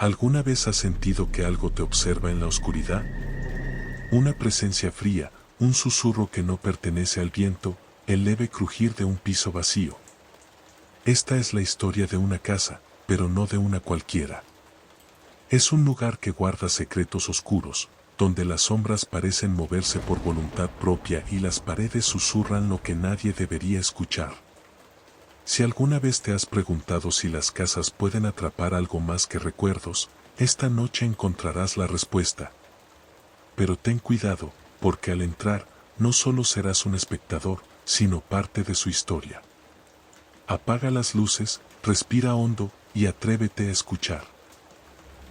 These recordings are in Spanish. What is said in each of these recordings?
¿Alguna vez has sentido que algo te observa en la oscuridad? Una presencia fría, un susurro que no pertenece al viento, el leve crujir de un piso vacío. Esta es la historia de una casa, pero no de una cualquiera. Es un lugar que guarda secretos oscuros, donde las sombras parecen moverse por voluntad propia y las paredes susurran lo que nadie debería escuchar. Si alguna vez te has preguntado si las casas pueden atrapar algo más que recuerdos, esta noche encontrarás la respuesta. Pero ten cuidado, porque al entrar, no solo serás un espectador, sino parte de su historia. Apaga las luces, respira hondo y atrévete a escuchar.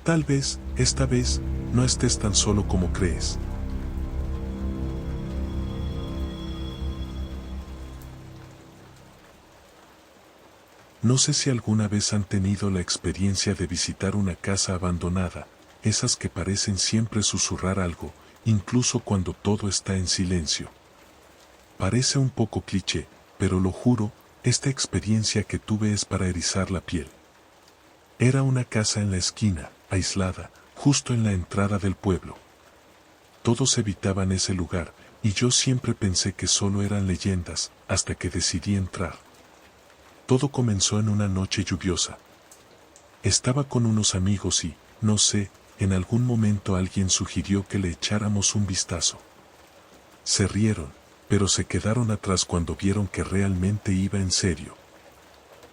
Tal vez, esta vez, no estés tan solo como crees. No sé si alguna vez han tenido la experiencia de visitar una casa abandonada, esas que parecen siempre susurrar algo, incluso cuando todo está en silencio. Parece un poco cliché, pero lo juro, esta experiencia que tuve es para erizar la piel. Era una casa en la esquina, aislada, justo en la entrada del pueblo. Todos evitaban ese lugar, y yo siempre pensé que solo eran leyendas, hasta que decidí entrar. Todo comenzó en una noche lluviosa. Estaba con unos amigos y, no sé, en algún momento alguien sugirió que le echáramos un vistazo. Se rieron, pero se quedaron atrás cuando vieron que realmente iba en serio.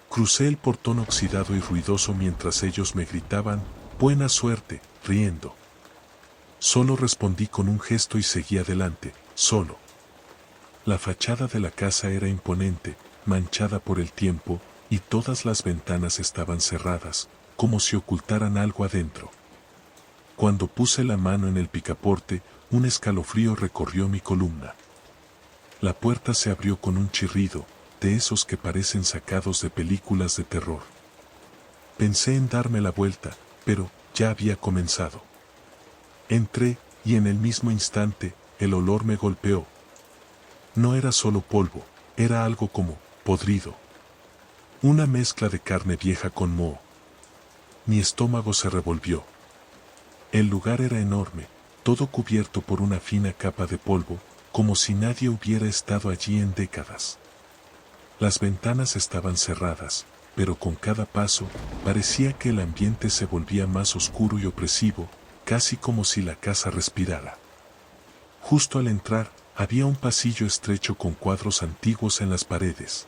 Crucé el portón oxidado y ruidoso mientras ellos me gritaban, «Buena suerte», riendo. Solo respondí con un gesto y seguí adelante, solo. La fachada de la casa era imponente, manchada por el tiempo, y todas las ventanas estaban cerradas, como si ocultaran algo adentro. Cuando puse la mano en el picaporte, un escalofrío recorrió mi columna. La puerta se abrió con un chirrido, de esos que parecen sacados de películas de terror. Pensé en darme la vuelta, pero ya había comenzado. Entré, y en el mismo instante, el olor me golpeó. No era solo polvo, era algo como podrido. Una mezcla de carne vieja con moho. Mi estómago se revolvió. El lugar era enorme, todo cubierto por una fina capa de polvo, como si nadie hubiera estado allí en décadas. Las ventanas estaban cerradas, pero con cada paso, parecía que el ambiente se volvía más oscuro y opresivo, casi como si la casa respirara. Justo al entrar, había un pasillo estrecho con cuadros antiguos en las paredes.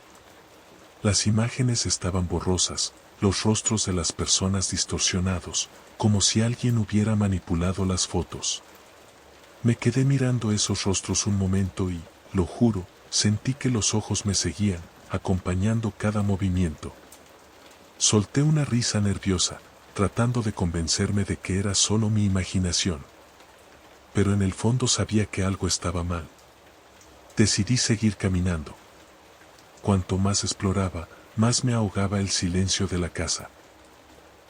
Las imágenes estaban borrosas, los rostros de las personas distorsionados, como si alguien hubiera manipulado las fotos. Me quedé mirando esos rostros un momento y, lo juro, sentí que los ojos me seguían, acompañando cada movimiento. Solté una risa nerviosa, tratando de convencerme de que era solo mi imaginación. Pero en el fondo sabía que algo estaba mal. Decidí seguir caminando. Cuanto más exploraba, más me ahogaba el silencio de la casa.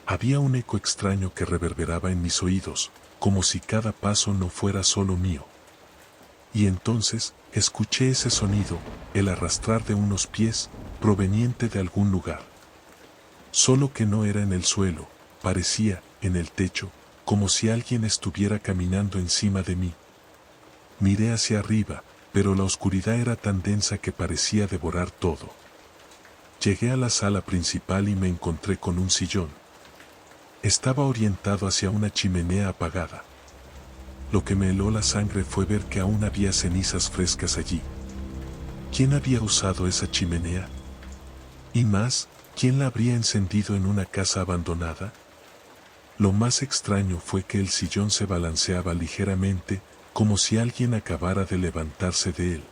Había un eco extraño que reverberaba en mis oídos, como si cada paso no fuera solo mío. Y entonces, escuché ese sonido, el arrastrar de unos pies, proveniente de algún lugar. Solo que no era en el suelo, parecía, en el techo, como si alguien estuviera caminando encima de mí. Miré hacia arriba, pero la oscuridad era tan densa que parecía devorar todo. Llegué a la sala principal y me encontré con un sillón. Estaba orientado hacia una chimenea apagada. Lo que me heló la sangre fue ver que aún había cenizas frescas allí. ¿Quién había usado esa chimenea? Y más, ¿quién la habría encendido en una casa abandonada? Lo más extraño fue que el sillón se balanceaba ligeramente, como si alguien acabara de levantarse de él.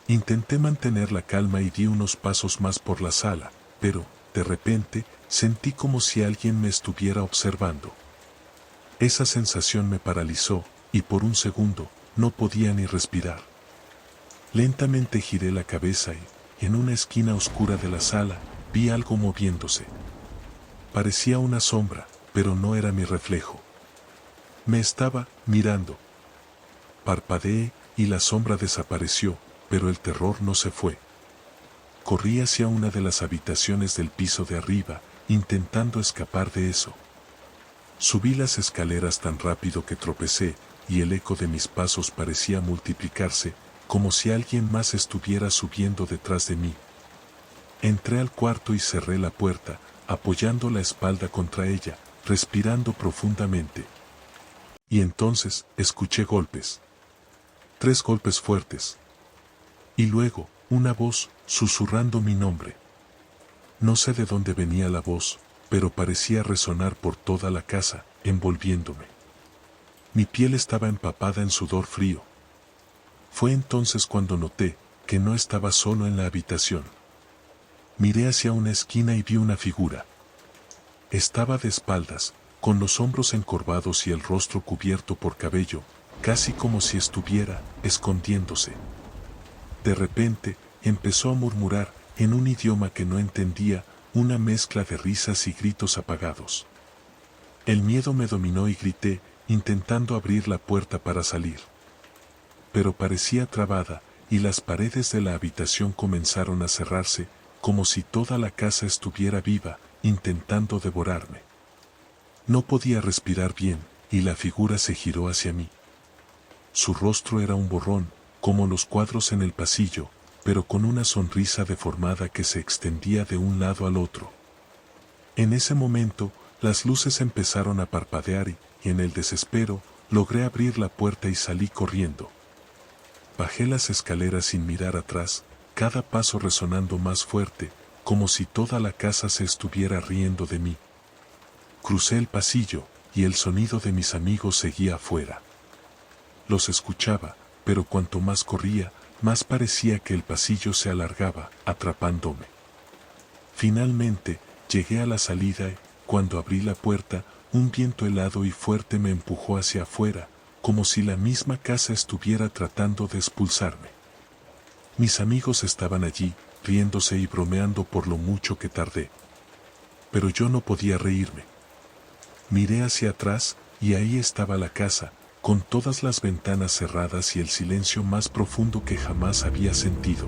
Intenté mantener la calma y di unos pasos más por la sala, pero, de repente, sentí como si alguien me estuviera observando. Esa sensación me paralizó, y por un segundo, no podía ni respirar. Lentamente giré la cabeza y, en una esquina oscura de la sala, vi algo moviéndose. Parecía una sombra, pero no era mi reflejo. Me estaba mirando. Parpadeé, y la sombra desapareció, pero el terror no se fue. Corrí hacia una de las habitaciones del piso de arriba, intentando escapar de eso. Subí las escaleras tan rápido que tropecé, y el eco de mis pasos parecía multiplicarse, como si alguien más estuviera subiendo detrás de mí. Entré al cuarto y cerré la puerta, apoyando la espalda contra ella, respirando profundamente. Y entonces escuché golpes. 3 golpes fuertes. Y luego, una voz, susurrando mi nombre. No sé de dónde venía la voz, pero parecía resonar por toda la casa, envolviéndome. Mi piel estaba empapada en sudor frío. Fue entonces cuando noté que no estaba solo en la habitación. Miré hacia una esquina y vi una figura. Estaba de espaldas, con los hombros encorvados y el rostro cubierto por cabello, casi como si estuviera escondiéndose. De repente, empezó a murmurar, en un idioma que no entendía, una mezcla de risas y gritos apagados. El miedo me dominó y grité, intentando abrir la puerta para salir. Pero parecía trabada, y las paredes de la habitación comenzaron a cerrarse, como si toda la casa estuviera viva, intentando devorarme. No podía respirar bien, y la figura se giró hacia mí. Su rostro era un borrón, como los cuadros en el pasillo, pero con una sonrisa deformada que se extendía de un lado al otro. En ese momento, las luces empezaron a parpadear y, en el desespero, logré abrir la puerta y salí corriendo. Bajé las escaleras sin mirar atrás, cada paso resonando más fuerte, como si toda la casa se estuviera riendo de mí. Crucé el pasillo, y el sonido de mis amigos seguía afuera. Los escuchaba, pero cuanto más corría, más parecía que el pasillo se alargaba, atrapándome. Finalmente, llegué a la salida y, cuando abrí la puerta, un viento helado y fuerte me empujó hacia afuera, como si la misma casa estuviera tratando de expulsarme. Mis amigos estaban allí, riéndose y bromeando por lo mucho que tardé. Pero yo no podía reírme. Miré hacia atrás, y ahí estaba la casa, con todas las ventanas cerradas y el silencio más profundo que jamás había sentido.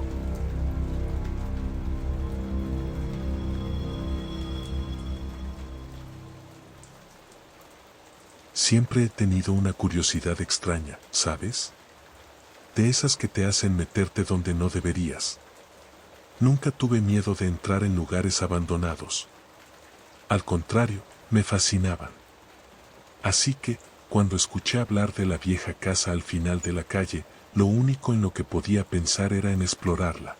Siempre he tenido una curiosidad extraña, ¿sabes? De esas que te hacen meterte donde no deberías. Nunca tuve miedo de entrar en lugares abandonados. Al contrario, me fascinaban. Así que, cuando escuché hablar de la vieja casa al final de la calle, lo único en lo que podía pensar era en explorarla.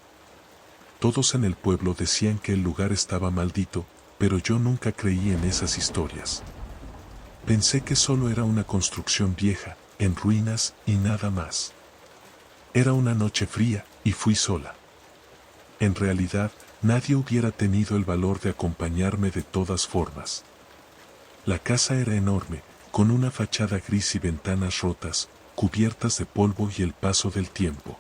Todos en el pueblo decían que el lugar estaba maldito, pero yo nunca creí en esas historias. Pensé que solo era una construcción vieja, en ruinas y nada más. Era una noche fría, y fui sola. En realidad, nadie hubiera tenido el valor de acompañarme de todas formas. La casa era enorme, con una fachada gris y ventanas rotas, cubiertas de polvo y el paso del tiempo.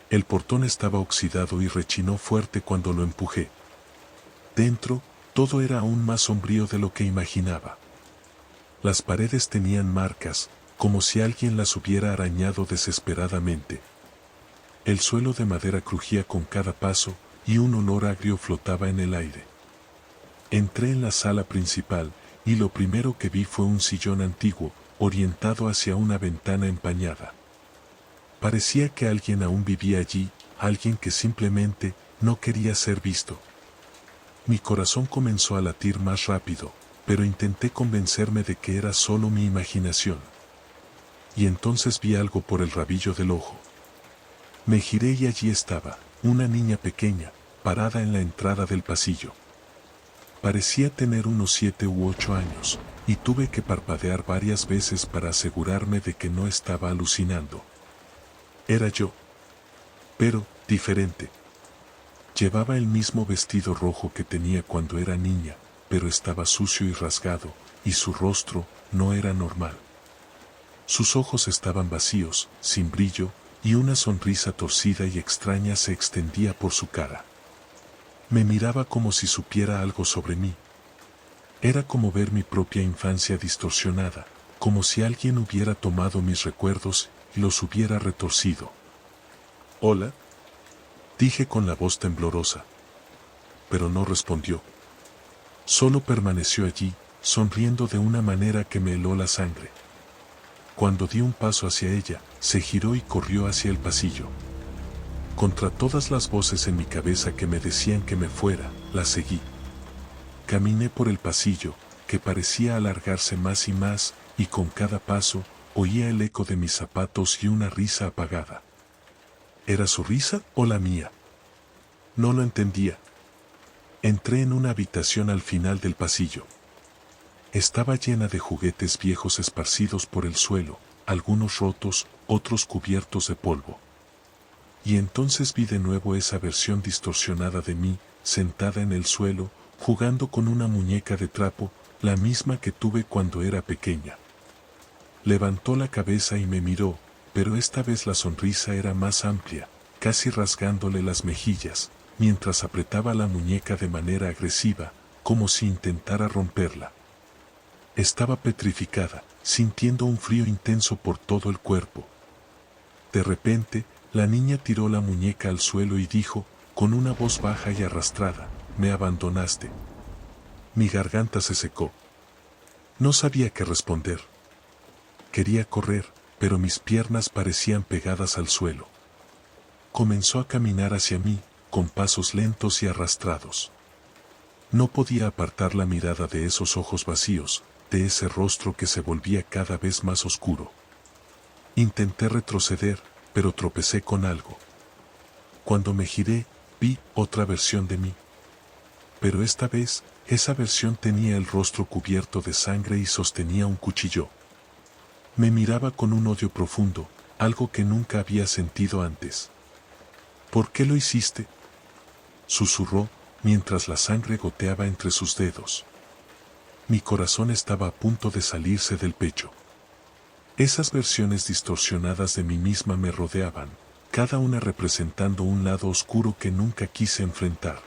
El portón estaba oxidado y rechinó fuerte cuando lo empujé. Dentro, todo era aún más sombrío de lo que imaginaba. Las paredes tenían marcas, como si alguien las hubiera arañado desesperadamente. El suelo de madera crujía con cada paso, y un olor agrio flotaba en el aire. Entré en la sala principal, y lo primero que vi fue un sillón antiguo, orientado hacia una ventana empañada. Parecía que alguien aún vivía allí, alguien que simplemente no quería ser visto. Mi corazón comenzó a latir más rápido, pero intenté convencerme de que era solo mi imaginación. Y entonces vi algo por el rabillo del ojo. Me giré y allí estaba, una niña pequeña, parada en la entrada del pasillo. Parecía tener unos 7 u 8 años, y tuve que parpadear varias veces para asegurarme de que no estaba alucinando. Era yo. Pero, diferente. Llevaba el mismo vestido rojo que tenía cuando era niña, pero estaba sucio y rasgado, y su rostro no era normal. Sus ojos estaban vacíos, sin brillo, y una sonrisa torcida y extraña se extendía por su cara. Me miraba como si supiera algo sobre mí. Era como ver mi propia infancia distorsionada, como si alguien hubiera tomado mis recuerdos y los hubiera retorcido. «Hola», dije con la voz temblorosa. Pero no respondió. Solo permaneció allí, sonriendo de una manera que me heló la sangre. Cuando di un paso hacia ella, se giró y corrió hacia el pasillo. Contra todas las voces en mi cabeza que me decían que me fuera, la seguí. Caminé por el pasillo, que parecía alargarse más y más, y con cada paso, oía el eco de mis zapatos y una risa apagada. ¿Era su risa o la mía? No lo entendía. Entré en una habitación al final del pasillo. Estaba llena de juguetes viejos esparcidos por el suelo, algunos rotos, otros cubiertos de polvo. Y entonces vi de nuevo esa versión distorsionada de mí, sentada en el suelo, jugando con una muñeca de trapo, la misma que tuve cuando era pequeña. Levantó la cabeza y me miró, pero esta vez la sonrisa era más amplia, casi rasgándole las mejillas, mientras apretaba la muñeca de manera agresiva, como si intentara romperla. Estaba petrificada, sintiendo un frío intenso por todo el cuerpo. De repente, la niña tiró la muñeca al suelo y dijo, con una voz baja y arrastrada, «Me abandonaste». Mi garganta se secó. No sabía qué responder. Quería correr, pero mis piernas parecían pegadas al suelo. Comenzó a caminar hacia mí, con pasos lentos y arrastrados. No podía apartar la mirada de esos ojos vacíos, de ese rostro que se volvía cada vez más oscuro. Intenté retroceder, pero tropecé con algo. Cuando me giré, vi otra versión de mí. Pero esta vez, esa versión tenía el rostro cubierto de sangre y sostenía un cuchillo. Me miraba con un odio profundo, algo que nunca había sentido antes. ¿Por qué lo hiciste?, susurró, mientras la sangre goteaba entre sus dedos. Mi corazón estaba a punto de salirse del pecho. Esas versiones distorsionadas de mí misma me rodeaban, cada una representando un lado oscuro que nunca quise enfrentar.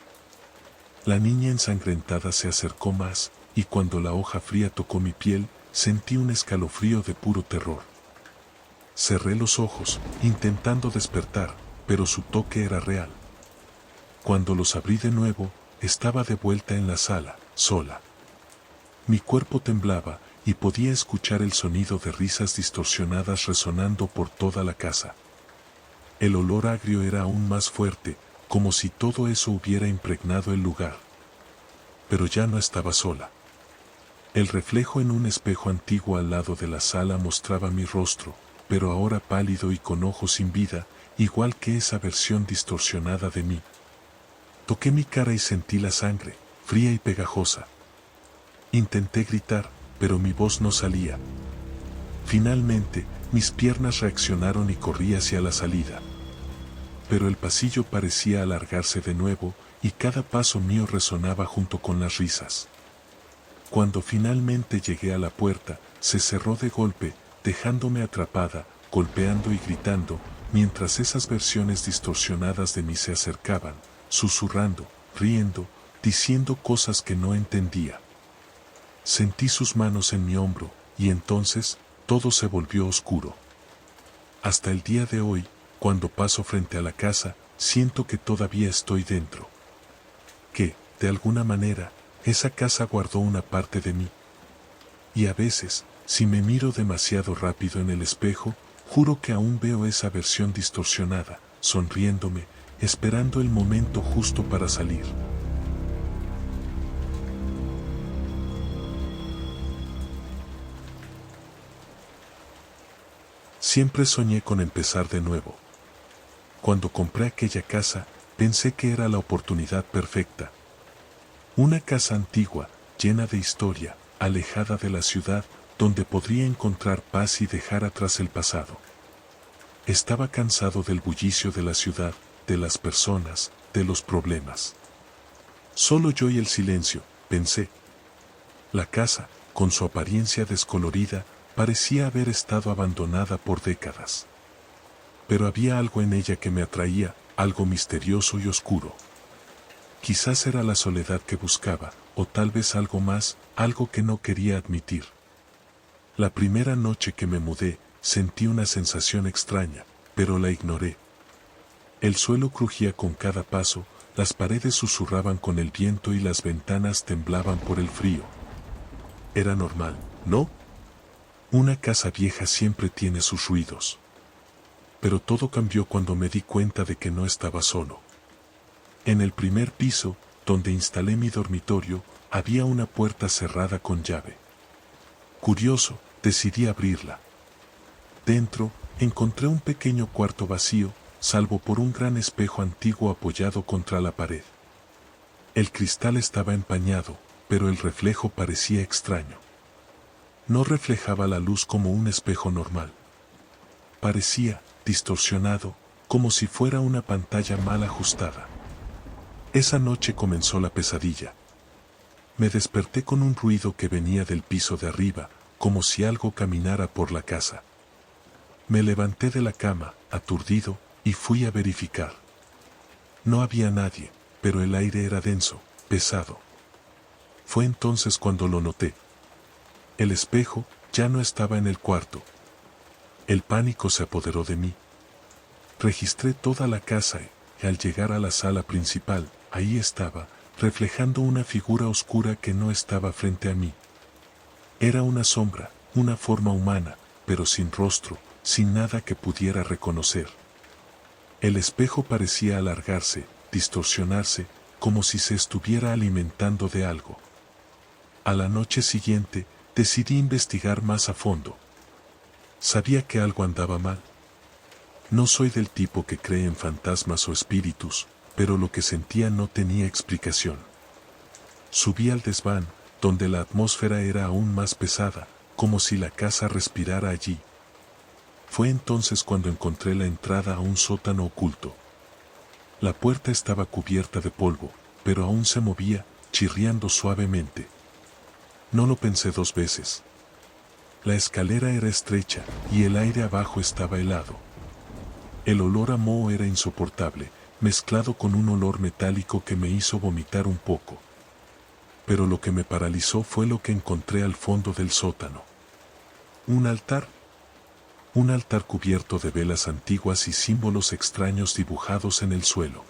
La niña ensangrentada se acercó más, y cuando la hoja fría tocó mi piel, sentí un escalofrío de puro terror. Cerré los ojos, intentando despertar, pero su toque era real. Cuando los abrí de nuevo, estaba de vuelta en la sala, sola. Mi cuerpo temblaba, y podía escuchar el sonido de risas distorsionadas resonando por toda la casa. El olor agrio era aún más fuerte, como si todo eso hubiera impregnado el lugar. Pero ya no estaba sola. El reflejo en un espejo antiguo al lado de la sala mostraba mi rostro, pero ahora pálido y con ojos sin vida, igual que esa versión distorsionada de mí. Toqué mi cara y sentí la sangre, fría y pegajosa. Intenté gritar, pero mi voz no salía. Finalmente, mis piernas reaccionaron y corrí hacia la salida. Pero el pasillo parecía alargarse de nuevo, y cada paso mío resonaba junto con las risas. Cuando finalmente llegué a la puerta, se cerró de golpe, dejándome atrapada, golpeando y gritando, mientras esas versiones distorsionadas de mí se acercaban, susurrando, riendo, diciendo cosas que no entendía. Sentí sus manos en mi hombro, y entonces, todo se volvió oscuro. Hasta el día de hoy, cuando paso frente a la casa, siento que todavía estoy dentro. Que, de alguna manera, esa casa guardó una parte de mí. Y a veces, si me miro demasiado rápido en el espejo, juro que aún veo esa versión distorsionada, sonriéndome, esperando el momento justo para salir. Siempre soñé con empezar de nuevo. Cuando compré aquella casa, pensé que era la oportunidad perfecta. Una casa antigua, llena de historia, alejada de la ciudad, donde podría encontrar paz y dejar atrás el pasado. Estaba cansado del bullicio de la ciudad, de las personas, de los problemas. Solo yo y el silencio, pensé. La casa, con su apariencia descolorida, parecía haber estado abandonada por décadas. Pero había algo en ella que me atraía, algo misterioso y oscuro. Quizás era la soledad que buscaba, o tal vez algo más, algo que no quería admitir. La primera noche que me mudé, sentí una sensación extraña, pero la ignoré. El suelo crujía con cada paso, las paredes susurraban con el viento y las ventanas temblaban por el frío. Era normal, ¿no? Una casa vieja siempre tiene sus ruidos. Pero todo cambió cuando me di cuenta de que no estaba solo. En el primer piso, donde instalé mi dormitorio, había una puerta cerrada con llave. Curioso, decidí abrirla. Dentro, encontré un pequeño cuarto vacío, salvo por un gran espejo antiguo apoyado contra la pared. El cristal estaba empañado, pero el reflejo parecía extraño. No reflejaba la luz como un espejo normal. Parecía distorsionado, como si fuera una pantalla mal ajustada. Esa noche comenzó la pesadilla. Me desperté con un ruido que venía del piso de arriba, como si algo caminara por la casa. Me levanté de la cama, aturdido, y fui a verificar. No había nadie, pero el aire era denso, pesado. Fue entonces cuando lo noté. El espejo ya no estaba en el cuarto. El pánico se apoderó de mí. Registré toda la casa y, al llegar a la sala principal, ahí estaba, reflejando una figura oscura que no estaba frente a mí. Era una sombra, una forma humana, pero sin rostro, sin nada que pudiera reconocer. El espejo parecía alargarse, distorsionarse, como si se estuviera alimentando de algo. A la noche siguiente, decidí investigar más a fondo. Sabía que algo andaba mal. No soy del tipo que cree en fantasmas o espíritus, pero lo que sentía no tenía explicación. Subí al desván, donde la atmósfera era aún más pesada, como si la casa respirara allí. Fue entonces cuando encontré la entrada a un sótano oculto. La puerta estaba cubierta de polvo, pero aún se movía, chirriando suavemente. No lo pensé dos veces. La escalera era estrecha, y el aire abajo estaba helado. El olor a moho era insoportable, mezclado con un olor metálico que me hizo vomitar un poco. Pero lo que me paralizó fue lo que encontré al fondo del sótano. Un altar. Un altar cubierto de velas antiguas y símbolos extraños dibujados en el suelo.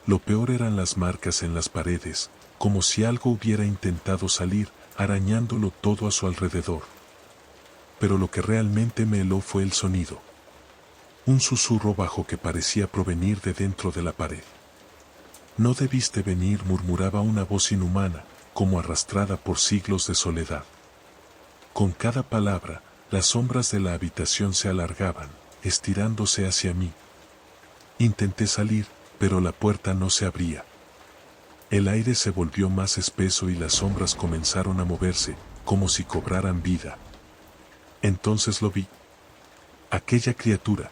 Lo peor eran las marcas en las paredes, como si algo hubiera intentado salir, arañándolo todo a su alrededor. Pero lo que realmente me heló fue el sonido. Un susurro bajo que parecía provenir de dentro de la pared. No debiste venir, murmuraba una voz inhumana, como arrastrada por siglos de soledad. Con cada palabra, las sombras de la habitación se alargaban, estirándose hacia mí. Intenté salir, pero la puerta no se abría. El aire se volvió más espeso y las sombras comenzaron a moverse, como si cobraran vida. Entonces lo vi. Aquella criatura.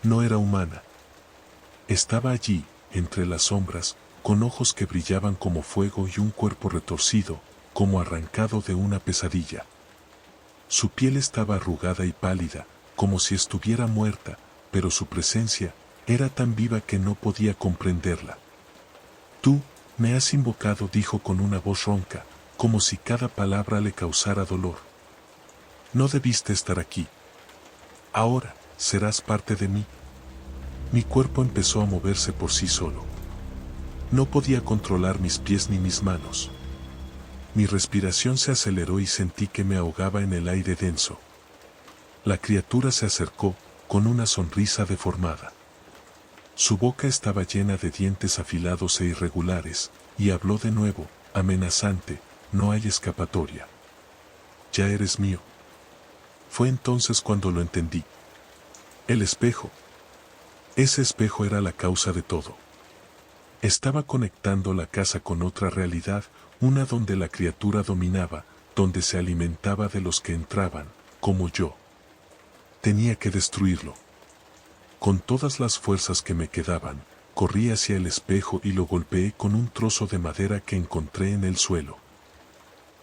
No era humana. Estaba allí, entre las sombras, con ojos que brillaban como fuego y un cuerpo retorcido, como arrancado de una pesadilla. Su piel estaba arrugada y pálida, como si estuviera muerta, pero su presencia era tan viva que no podía comprenderla. Tú, me has invocado, dijo con una voz ronca, como si cada palabra le causara dolor. No debiste estar aquí. Ahora, serás parte de mí. Mi cuerpo empezó a moverse por sí solo. No podía controlar mis pies ni mis manos. Mi respiración se aceleró y sentí que me ahogaba en el aire denso. La criatura se acercó, con una sonrisa deformada. Su boca estaba llena de dientes afilados e irregulares, y habló de nuevo, amenazante: no hay escapatoria. Ya eres mío. Fue entonces cuando lo entendí. El espejo. Ese espejo era la causa de todo. Estaba conectando la casa con otra realidad, una donde la criatura dominaba, donde se alimentaba de los que entraban, como yo. Tenía que destruirlo. Con todas las fuerzas que me quedaban, corrí hacia el espejo y lo golpeé con un trozo de madera que encontré en el suelo.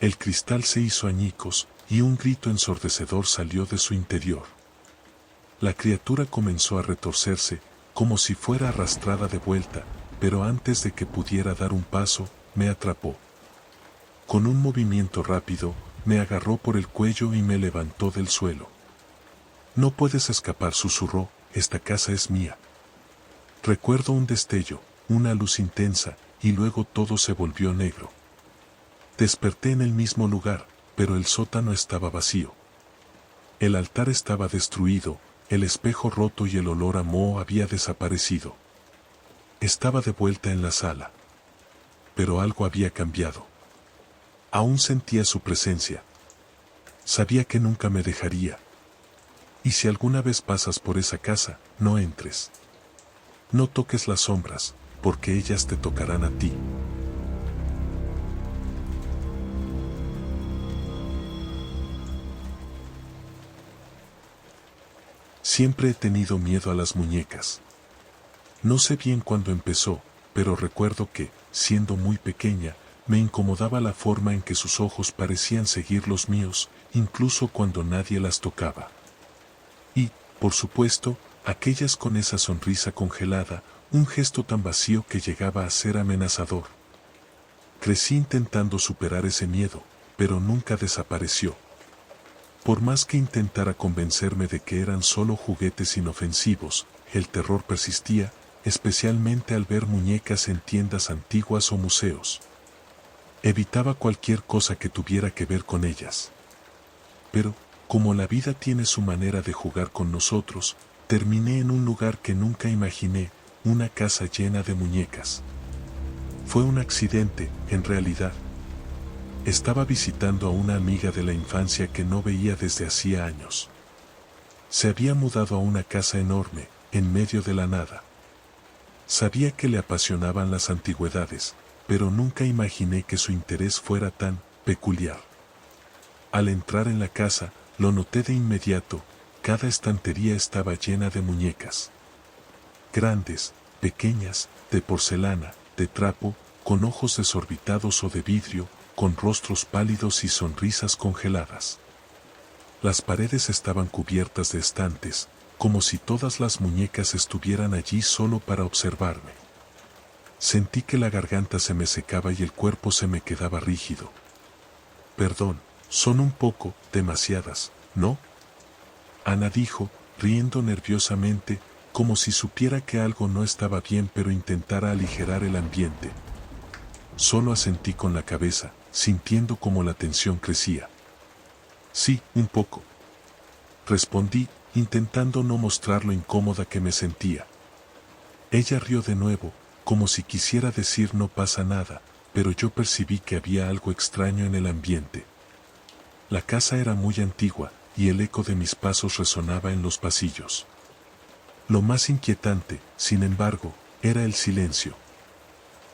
El cristal se hizo añicos, y un grito ensordecedor salió de su interior. La criatura comenzó a retorcerse, como si fuera arrastrada de vuelta, pero antes de que pudiera dar un paso, me atrapó. Con un movimiento rápido, me agarró por el cuello y me levantó del suelo. No puedes escapar, susurró, esta casa es mía. Recuerdo un destello, una luz intensa, y luego todo se volvió negro. Desperté en el mismo lugar, pero el sótano estaba vacío. El altar estaba destruido, el espejo roto y el olor a moho había desaparecido. Estaba de vuelta en la sala. Pero algo había cambiado. Aún sentía su presencia. Sabía que nunca me dejaría. Y si alguna vez pasas por esa casa, no entres. No toques las sombras, porque ellas te tocarán a ti. Siempre he tenido miedo a las muñecas. No sé bien cuándo empezó, pero recuerdo que, siendo muy pequeña, me incomodaba la forma en que sus ojos parecían seguir los míos, incluso cuando nadie las tocaba. Y, por supuesto, aquellas con esa sonrisa congelada, un gesto tan vacío que llegaba a ser amenazador. Crecí intentando superar ese miedo, pero nunca desapareció. Por más que intentara convencerme de que eran solo juguetes inofensivos, el terror persistía, especialmente al ver muñecas en tiendas antiguas o museos. Evitaba cualquier cosa que tuviera que ver con ellas. Pero, como la vida tiene su manera de jugar con nosotros, terminé en un lugar que nunca imaginé, una casa llena de muñecas. Fue un accidente, en realidad. Estaba visitando a una amiga de la infancia que no veía desde hacía años. Se había mudado a una casa enorme, en medio de la nada. Sabía que le apasionaban las antigüedades, pero nunca imaginé que su interés fuera tan peculiar. Al entrar en la casa, lo noté de inmediato, cada estantería estaba llena de muñecas. Grandes, pequeñas, de porcelana, de trapo, con ojos desorbitados o de vidrio, con rostros pálidos y sonrisas congeladas. Las paredes estaban cubiertas de estantes, como si todas las muñecas estuvieran allí solo para observarme. Sentí que la garganta se me secaba y el cuerpo se me quedaba rígido. Perdón, son un poco, demasiadas, ¿no? Ana dijo, riendo nerviosamente, como si supiera que algo no estaba bien pero intentara aligerar el ambiente. Solo asentí con la cabeza, sintiendo como la tensión crecía. Sí, un poco. Respondí, intentando no mostrar lo incómoda que me sentía. Ella rió de nuevo, como si quisiera decir no pasa nada, pero yo percibí que había algo extraño en el ambiente. La casa era muy antigua, y el eco de mis pasos resonaba en los pasillos. Lo más inquietante, sin embargo, era el silencio.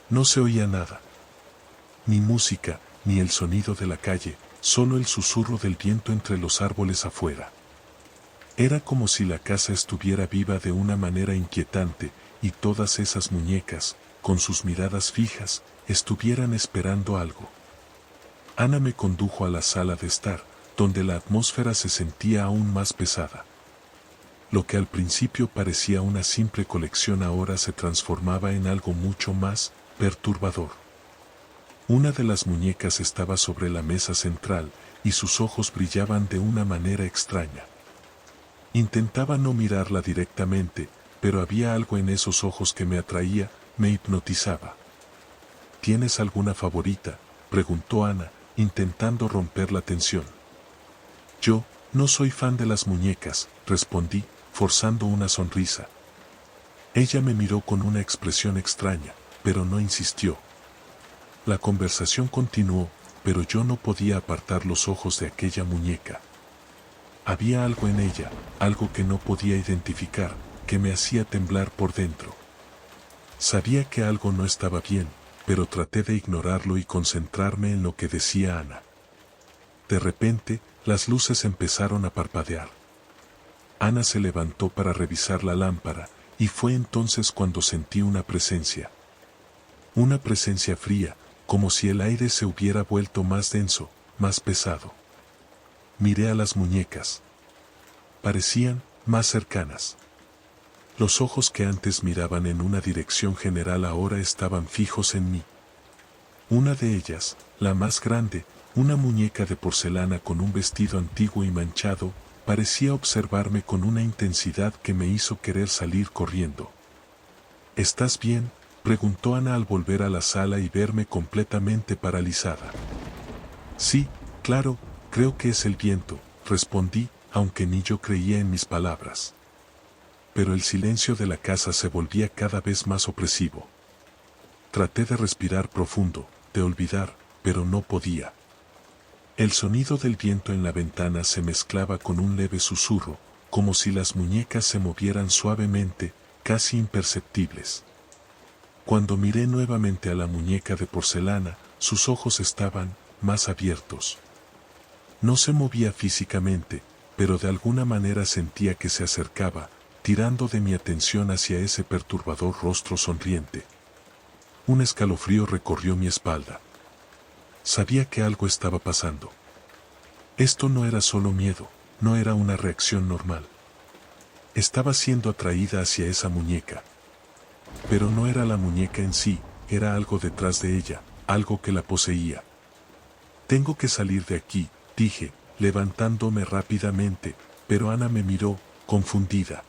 No se oía nada. Ni música, ni el sonido de la calle, solo el susurro del viento entre los árboles afuera. Era como si la casa estuviera viva de una manera inquietante, y todas esas muñecas, con sus miradas fijas, estuvieran esperando algo. Ana me condujo a la sala de estar, donde la atmósfera se sentía aún más pesada. Lo que al principio parecía una simple colección ahora se transformaba en algo mucho más perturbador. Una de las muñecas estaba sobre la mesa central, y sus ojos brillaban de una manera extraña. Intentaba no mirarla directamente, pero había algo en esos ojos que me atraía, me hipnotizaba. ¿Tienes alguna favorita?, preguntó Ana, intentando romper la tensión. Yo, no soy fan de las muñecas, respondí, forzando una sonrisa. Ella me miró con una expresión extraña, pero no insistió. La conversación continuó, pero yo no podía apartar los ojos de aquella muñeca. Había algo en ella, algo que no podía identificar, que me hacía temblar por dentro. Sabía que algo no estaba bien, pero traté de ignorarlo y concentrarme en lo que decía Ana. De repente, las luces empezaron a parpadear. Ana se levantó para revisar la lámpara, y fue entonces cuando sentí una presencia. Una presencia fría, como si el aire se hubiera vuelto más denso, más pesado. Miré a las muñecas. Parecían más cercanas. Los ojos que antes miraban en una dirección general ahora estaban fijos en mí. Una de ellas, la más grande, una muñeca de porcelana con un vestido antiguo y manchado, parecía observarme con una intensidad que me hizo querer salir corriendo. ¿Estás bien?, preguntó Ana al volver a la sala y verme completamente paralizada. Sí, claro, creo que es el viento, respondí, aunque ni yo creía en mis palabras. Pero el silencio de la casa se volvía cada vez más opresivo. Traté de respirar profundo, de olvidar, pero no podía. El sonido del viento en la ventana se mezclaba con un leve susurro, como si las muñecas se movieran suavemente, casi imperceptibles. Cuando miré nuevamente a la muñeca de porcelana, sus ojos estaban más abiertos. No se movía físicamente, pero de alguna manera sentía que se acercaba, tirando de mi atención hacia ese perturbador rostro sonriente. Un escalofrío recorrió mi espalda. Sabía que algo estaba pasando. Esto no era solo miedo, no era una reacción normal. Estaba siendo atraída hacia esa muñeca. Pero no era la muñeca en sí, era algo detrás de ella, algo que la poseía. Tengo que salir de aquí, dije, levantándome rápidamente, pero Ana me miró, confundida.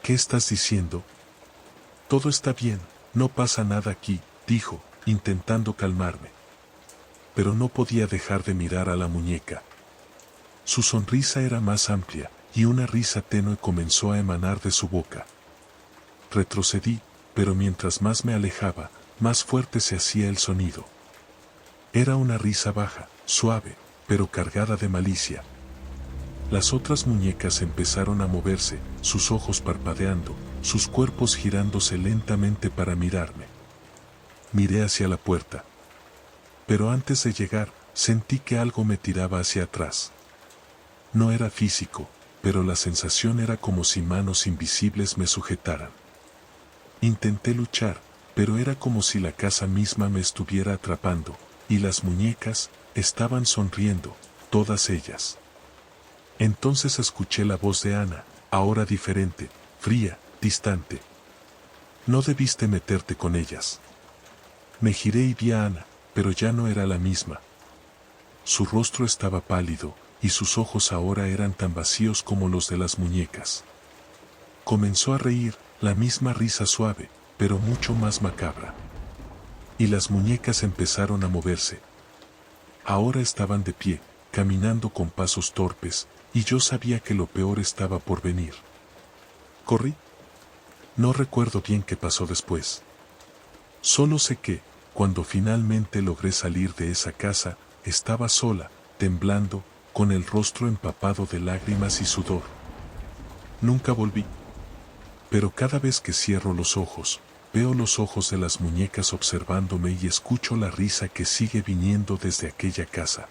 ¿Qué estás diciendo? Todo está bien, no pasa nada aquí, dijo, intentando calmarme. Pero no podía dejar de mirar a la muñeca. Su sonrisa era más amplia, y una risa tenue comenzó a emanar de su boca. Retrocedí, pero mientras más me alejaba, más fuerte se hacía el sonido. Era una risa baja, suave, pero cargada de malicia. Las otras muñecas empezaron a moverse, sus ojos parpadeando, sus cuerpos girándose lentamente para mirarme. Miré hacia la puerta. Pero antes de llegar, sentí que algo me tiraba hacia atrás. No era físico, pero la sensación era como si manos invisibles me sujetaran. Intenté luchar, pero era como si la casa misma me estuviera atrapando, y las muñecas estaban sonriendo, todas ellas. Entonces escuché la voz de Ana, ahora diferente, fría, distante. No debiste meterte con ellas. Me giré y vi a Ana, pero ya no era la misma. Su rostro estaba pálido, y sus ojos ahora eran tan vacíos como los de las muñecas. Comenzó a reír, la misma risa suave, pero mucho más macabra. Y las muñecas empezaron a moverse. Ahora estaban de pie, caminando con pasos torpes, y yo sabía que lo peor estaba por venir. Corrí. No recuerdo bien qué pasó después. Solo sé que, cuando finalmente logré salir de esa casa, estaba sola, temblando, con el rostro empapado de lágrimas y sudor. Nunca volví. Pero cada vez que cierro los ojos, veo los ojos de las muñecas observándome y escucho la risa que sigue viniendo desde aquella casa.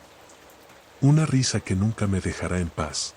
Una risa que nunca me dejará en paz.